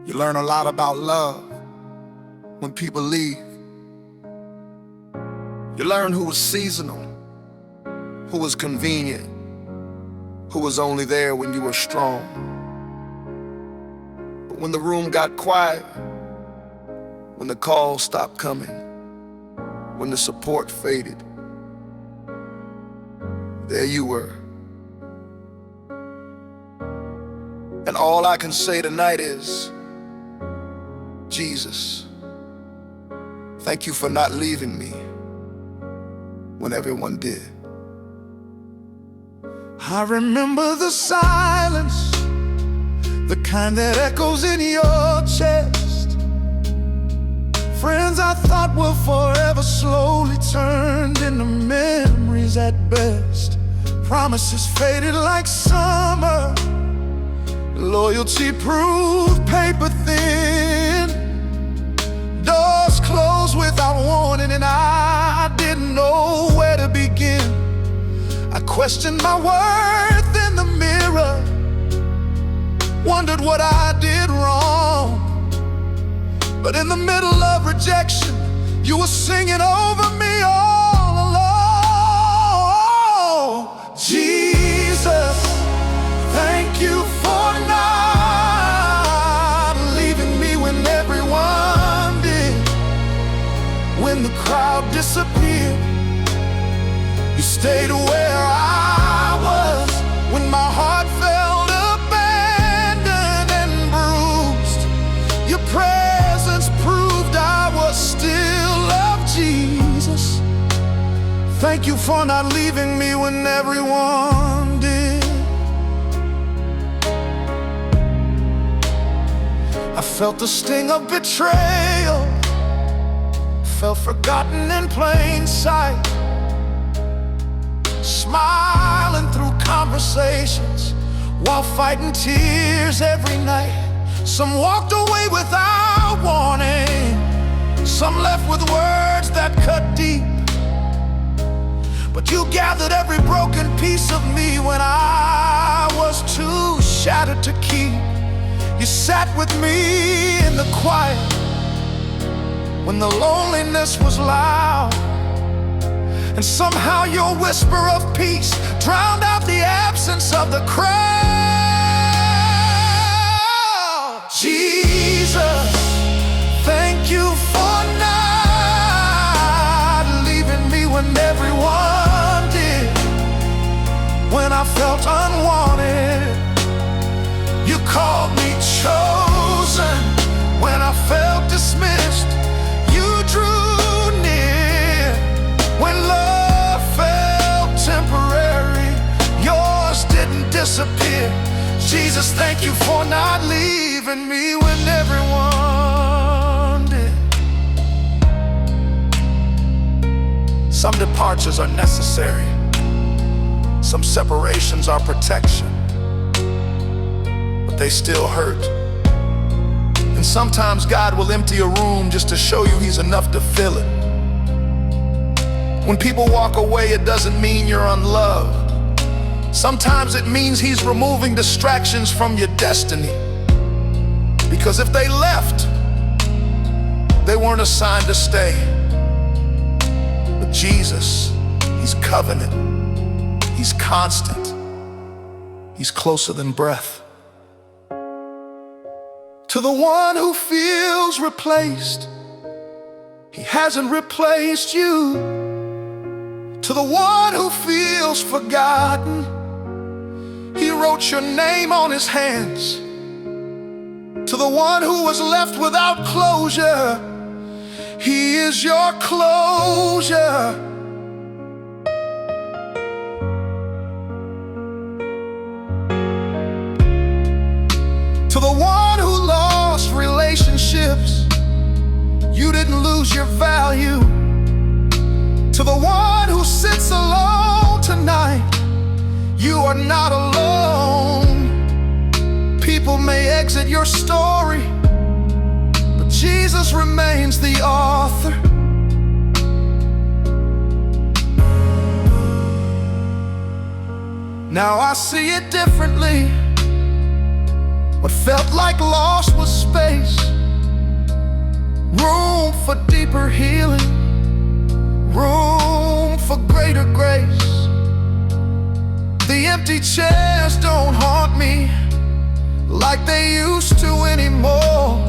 You learn a lot about love when people leave. You learn who was seasonal, who was convenient, who was only there when you were strong. But when the room got quiet, when the calls stopped coming, when the support faded, there you were. And all I can say tonight is, Jesus, thank you for not leaving me when everyone did. I remember the silence, the kind that echoes in your chest. Friends I thought were forever slowly turned into memories at best. Promises faded like summer, loyalty proved paper thin. Doors closed without warning, and I didn't know where to begin. I questioned my worth in the mirror, wondered what I did wrong. But in the middle of rejection, you were singing over me all along. Jesus, thank you for not leaving me when everyone did. When the crowd disappeared, you stayed where I was. When my heart felt abandoned and bruised, your presence proved I was still loved. Jesus, thank you for not leaving me when everyone did. I felt the sting of betrayal, felt forgotten in plain sight. Smiling through conversations while fighting tears every night. Some walked away without warning, some left with words that cut deep. But you gathered every broken piece of me when I was too shattered to keep. You sat with me in the quiet when the loneliness was loud. And somehow your whisper of peace drowned out the absence of the crowd. Jesus, thank you for not leaving me when everyone did. When I felt unwanted, you called me chosen. When I felt dismissed, you drew near. When love felt temporary, yours didn't disappear. Jesus, thank you for not leaving me when everyone did. Some departures are necessary, some separations are protection, but they still hurt. And sometimes God will empty a room just to show you He's enough to fill it. When people walk away, it doesn't mean you're unloved. Sometimes it means He's removing distractions from your destiny. Because if they left, they weren't assigned to stay. But Jesus, He's covenant, He's constant, He's closer than breath. To the one who feels replaced, He hasn't replaced you. To the one who feels forgotten, He wrote your name on His hands. To the one who was left without closure, He is your closure. To the one who lost relationships, you didn't lose your value. To the one who sits alone tonight, you are not alone. People may exit your story, but Jesus remains the author. Now I see it differently. What felt like loss was space, room for deeper healing, room for greater grace. The empty chairs don't haunt me like they used to anymore,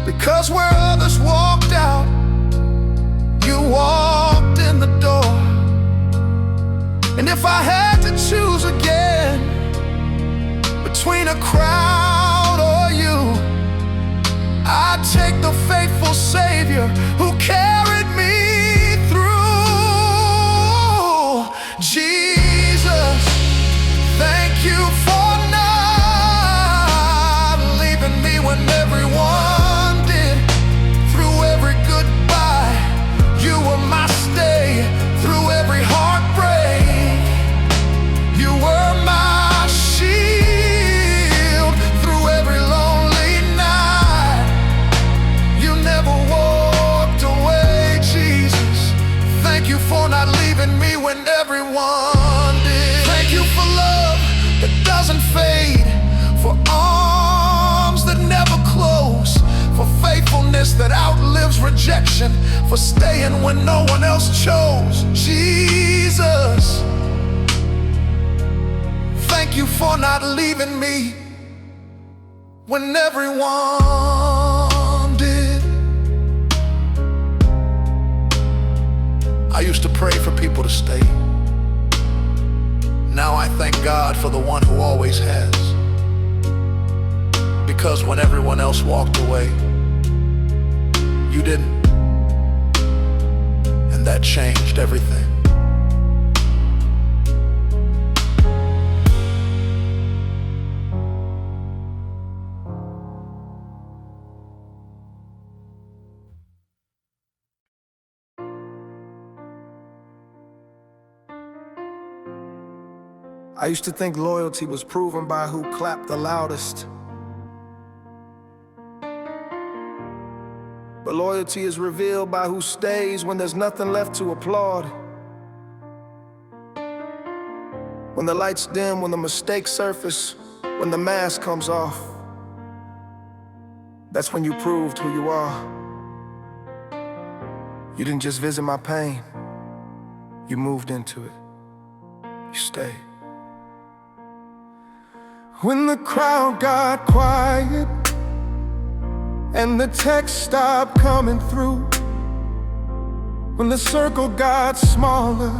because where others walked out, you walked in the door. And if I had to choose again between a crowd or you, I'd take the faithful Savior who carried me through. Jesus, thank you for not leaving me when everyone did. Through every goodbye, you were my stay. Through every heartbreak, you were my shield. Through every lonely night, you never walked away. Jesus, thank you for not leaving me when everyone did. Thank you for love that doesn't fade, for arms that never close, for faithfulness that outlives rejection, for staying when no one else chose. Jesus, thank you for not leaving me when everyone did. I used to pray for people to stay. Now I thank God for the one who always has. Because when everyone else walked away, you didn't. And that changed everything. I used to think loyalty was proven by who clapped the loudest. But loyalty is revealed by who stays when there's nothing left to applaud. When the lights dim, when the mistakes surface, when the mask comes off, that's when you proved who you are. You didn't just visit my pain, you moved into it. You stayed. When the crowd got quiet and the text stopped coming through, when the circle got smaller,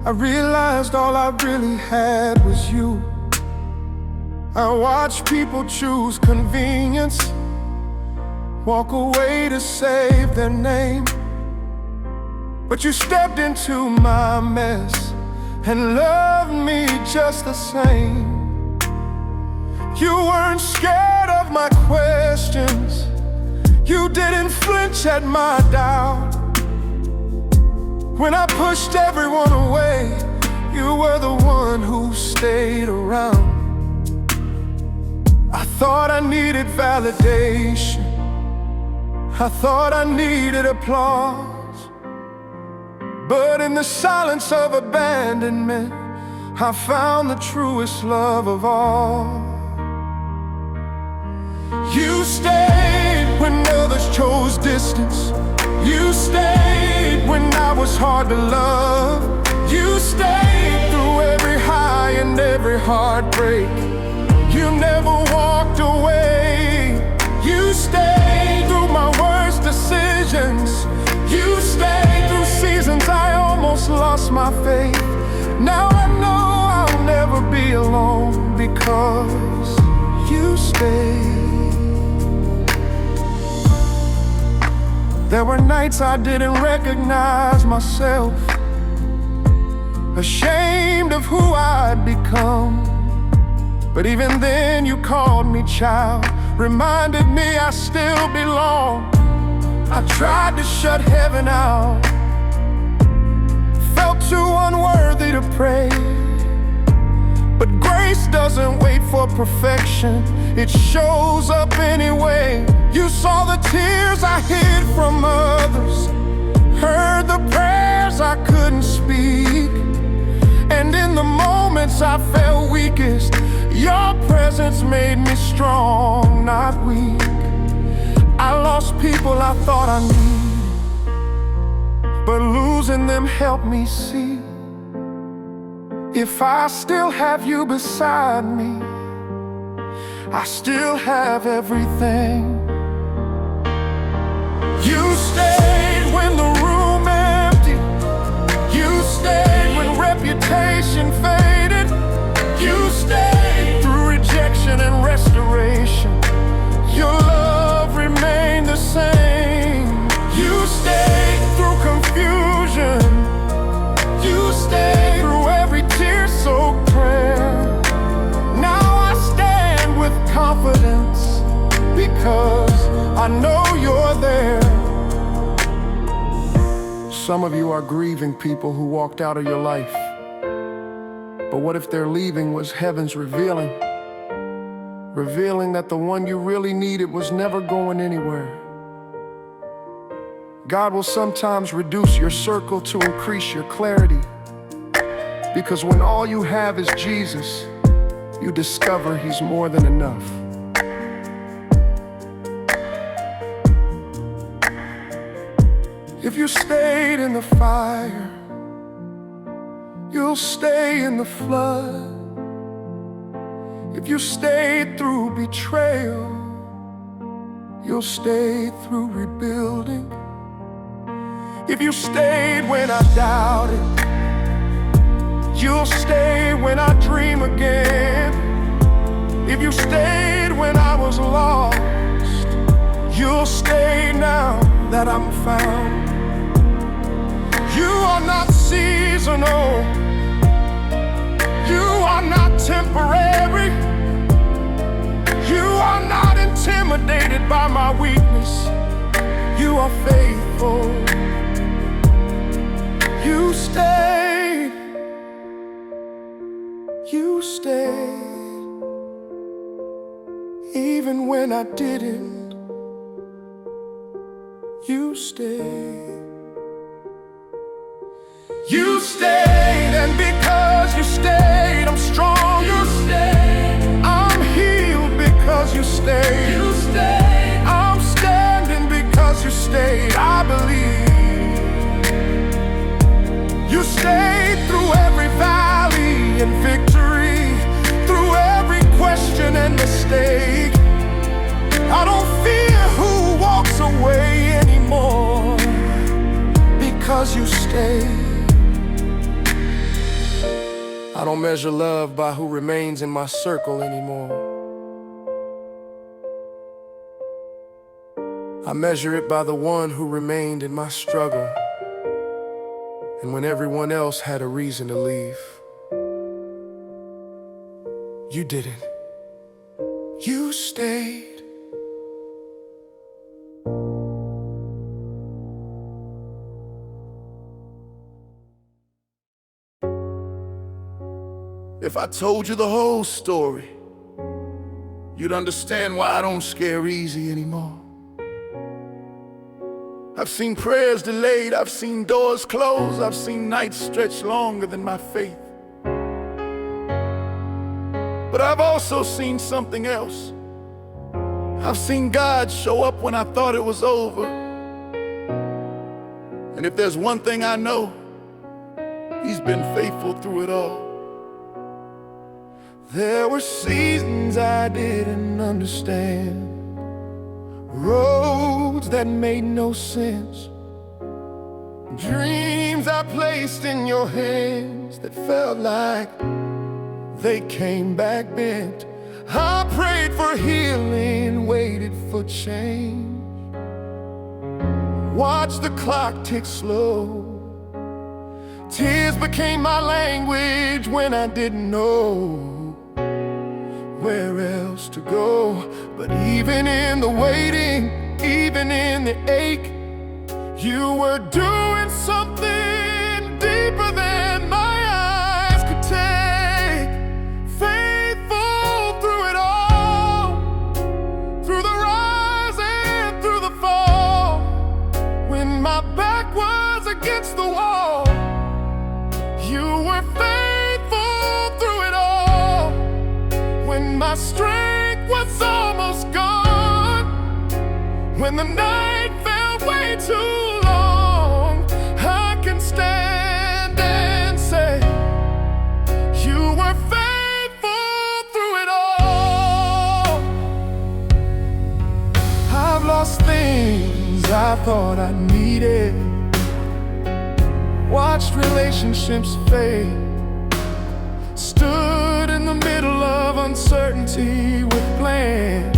I realized all I really had was you. I watched people choose convenience, walk away to save their name, but you stepped into my mess and loved me just the same. You weren't scared of my questions, you didn't flinch at my doubt. When I pushed everyone away, you were the one who stayed around. I thought I needed validation, I thought I needed applause, but in the silence of abandonment, I found the truest love of all. You stayed when others chose distance. You stayed when I was hard to love. You stayed through every high and every heartbreak. You never walked away. You stayed through my worst decisions. You stayed through seasons I almost lost my faith. Now I know I'll never be alone because you stayed. There were nights I didn't recognize myself, ashamed of who I'd become. But even then you called me child, reminded me I still belong. I tried to shut heaven out, felt too unworthy to pray. But grace doesn't wait for perfection, it shows up anyway. You saw the tears I hid from others, heard the prayers I couldn't speak, and in the moments I felt weakest, Your presence made me strong, not weak. I lost people I thought I needed, but losing them helped me see. If I still have you beside me, I still have everything. You stayed when the room emptied. You stayed when reputation faded. You stayed through rejection and restoration. Your love remained the same. You stayed through confusion. You stayed through every tear-soaked prayer. Now I stand with confidence because I know you're there. Some of you are grieving people who walked out of your life. But what if their leaving was heaven's revealing that the one you really needed was never going anywhere? God will sometimes reduce your circle to increase your clarity, because when all you have is Jesus, you discover He's more than enough. If you stayed in the fire, you'll stay in the flood. If you stayed through betrayal, you'll stay through rebuilding. If you stayed when I doubted, you'll stay when I dream again. If you stayed when I was lost, you'll stay now that I'm found. You are not seasonal. You are not temporary. You are not intimidated by my weakness. You are faithful. You stayed. You stayed. Even when I didn't, you stayed. You stayed, and because you stayed, I'm strong. You stayed. I'm healed because you stayed. You stayed. I'm standing because you stayed. I believe. You stayed through every valley and victory, through every question and mistake. I don't fear who walks away anymore, because you stayed. I don't measure love by who remains in my circle anymore. I measure it by the one who remained in my struggle, and when everyone else had a reason to leave. You didn't. You stayed. If I told you the whole story, you'd understand why I don't scare easy anymore. I've seen prayers delayed, I've seen doors close, I've seen nights stretch longer than my faith. But I've also seen something else. I've seen God show up when I thought it was over. And if there's one thing I know, He's been faithful through it all. There were seasons I didn't understand, roads that made no sense, dreams I placed in your hands that felt like they came back bent. I prayed for healing, waited for change, watched the clock tick slow. Tears became my language when I didn't know where else to go. But even in the waiting, even in the ache, you were doing something deeper than my eyes could take. Faithful through it all, through the rise and through the fall. When my back was against the wall, you were faithful through it all. strength was almost gone, when the night felt way too long, I can stand and say, you were faithful through it all. I've lost things I thought I needed, watched relationships fade, stood in the middle of uncertainty with plans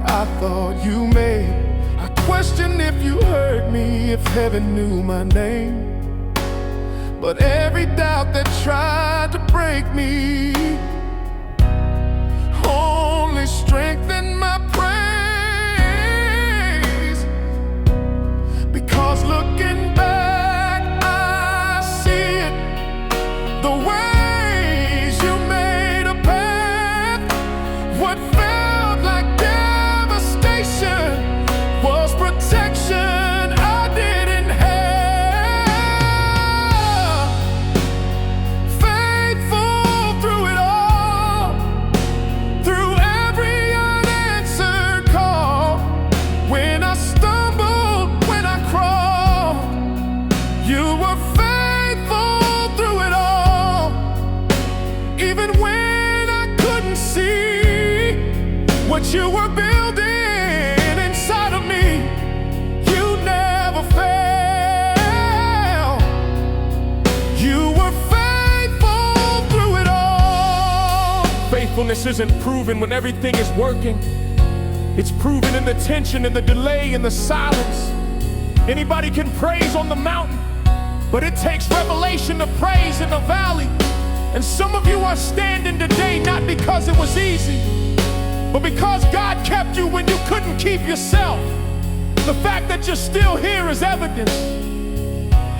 I thought you made. I questioned if you heard me, if heaven knew my name. But every doubt that tried to break me only strengthened my praise. Because looking back, I see it, the ways you made a path. What felt like devastation was protection I didn't have. Faithful through it all, through every unanswered call. When I stumbled, when I crawled, you were faithful through it all. Even when I couldn't see what you were building inside of me, you never failed. You were faithful through it all. Faithfulness isn't proven when everything is working. It's proven in the tension, in the delay, in the silence. Anybody can praise on the mountain, but it takes revelation to praise in the valley. And some of you are standing today not because it was easy, but because God kept you when you couldn't keep yourself. The fact that you're still here is evidence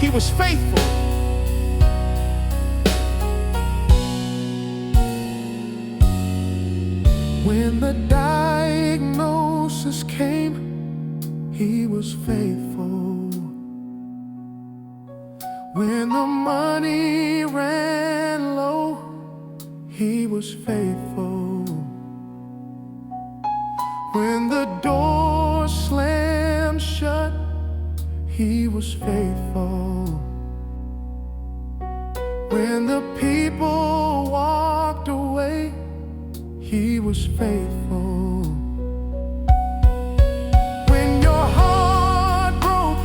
He was faithful. When the diagnosis came, He was faithful. When the money ran low, He was faithful. When the door slammed shut, He was faithful. When the people walked away, He was faithful. When your heart broke,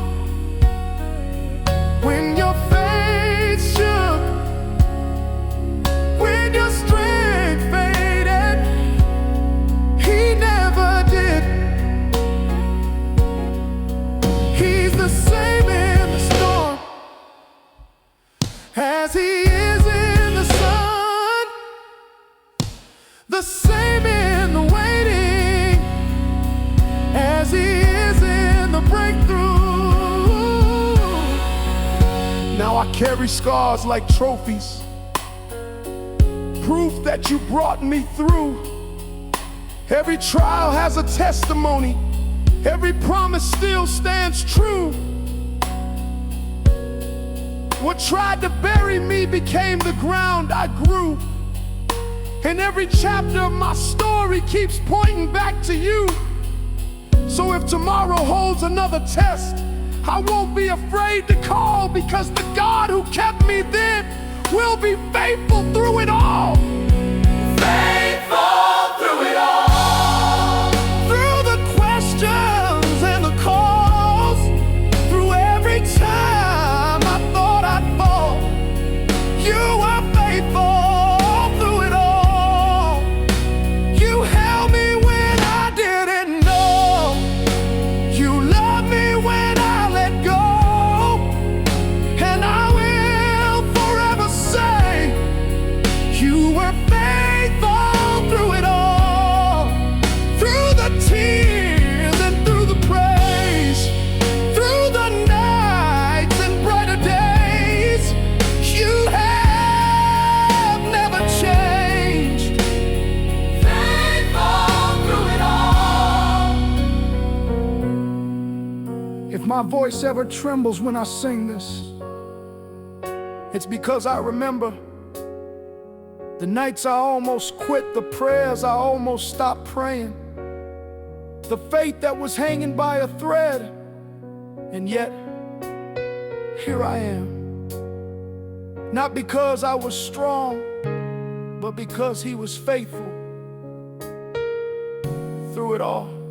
when your faith shook, when your strength faded, He never did. He's the same in the storm as He is in the sun, the same in the waiting as He is in the breakthrough. Now I carry scars like trophies, proof that you brought me through. Every trial has a testimony, every promise still stands true. What tried to bury me became the ground I grew. And every chapter of my story keeps pointing back to you. So if tomorrow holds another test, I won't be afraid to call, because the God who kept me then will be faithful through it all. Faithful through it all. Through the questions and the calls, through every time I thought I'd fall, you were faithful through it all. You held me when I didn't know. You loved me when I let go. And I will forever say, you were faithful through it all. Through the tears and through the praise, through the nights and brighter days, you have never changed. Faithful through it all. If my voice ever trembles when I sing this, it's because I remember The nights I almost quit, the prayers I almost stopped praying, the faith that was hanging by a thread, and yet here I am. Not because I was strong, but because he was faithful through it all.